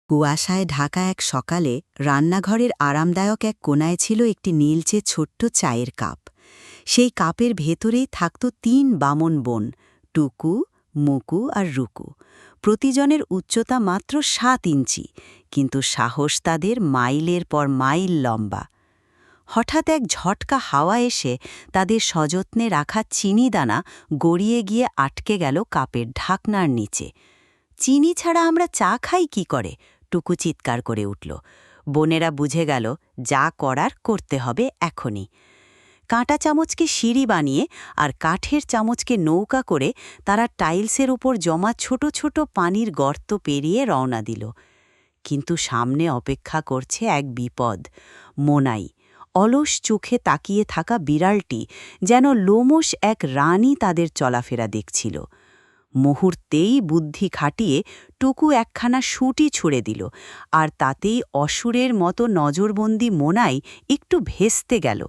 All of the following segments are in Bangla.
কুয়াশায় ঢাকা এক সকালে রান্নাঘরের আরামদায়ক এক কোনায় ছিল একটি নীলচে ছোট্ট চায়ের কাপ। সেই কাপের ভেতরেই থাকত ৩ বামন বোন, টুকু, মুকু আর রুকু। প্রতিজনের উচ্চতা মাত্র ৭ ইঞ্চি, কিন্তু সাহস তাদের মাইলের পর মাইল লম্বা। হঠাৎ এক ঝটকা হাওয়া এসে তাদের সযত্নে রাখা চিনি দানা গড়িয়ে গিয়ে আটকে গেল কাপের ঢাকনার নিচে। চিনি ছাড়া আমরা চা খাই কি করে? টুকু চিৎকার করে উঠল। বোনেরা বুঝে গেল যা করার করতে হবে এখনই। কাঁটা চামচকে সিঁড়ি বানিয়ে আর কাঠের চামচকে নৌকা করে তারা টাইলসের উপর জমা ছোট ছোট পানির গর্ত পেরিয়ে রওনা দিল। কিন্তু সামনে অপেক্ষা করছে এক বিপদ। মোনাই, অলস চোখে তাকিয়ে থাকা বিড়ালটি যেন লোমশ এক রানী তাদের চলাফেরা দেখছিল। মুহূর্তেই বুদ্ধি খাটিয়ে টুকু একখানা সুঁটি ছুঁড়ে দিল, আর তাতেই অসুরের মতো নজরবন্দি মোনাই একটু ভেস্তে গেল।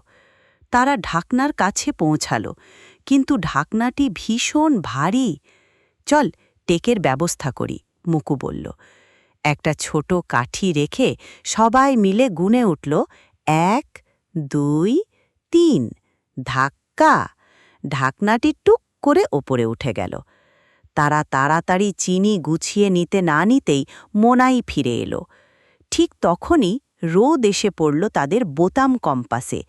তারা ঢাকনার কাছে পৌঁছাল, কিন্তু ঢাকনাটি ভীষণ ভারী। চল, টেকের ব্যবস্থা করি, মুকু বলল। একটা ছোট কাঠি রেখে সবাই মিলে গুনে উঠল, ১, ২, ৩, ধাক্কা! ঢাকনাটি টুক করে ওপরে উঠে গেল। তারা তাড়াতাড়ি চিনি গুছিয়ে নিতে না নিতেই মোনাই ফিরে এলো। ঠিক তখনই রোদ এসে পড়ল তাদের বোতাম কম্পাসে,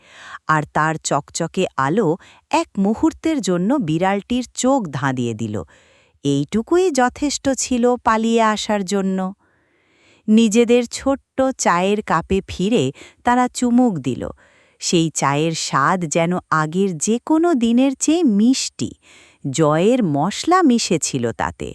আর তার চকচকে আলো এক মুহূর্তের জন্য বিড়ালটির চোখ ধাঁধিয়ে দিল। এইটুকুই যথেষ্ট ছিল পালিয়ে আসার জন্য। নিজেদের ছোট্ট চায়ের কাপে ফিরে তারা চুমুক দিল। সেই চায়ের স্বাদ যেন আগের যে কোনো দিনের চেয়ে মিষ্টি। জয়ের মশলা মিশেছিল তাতে।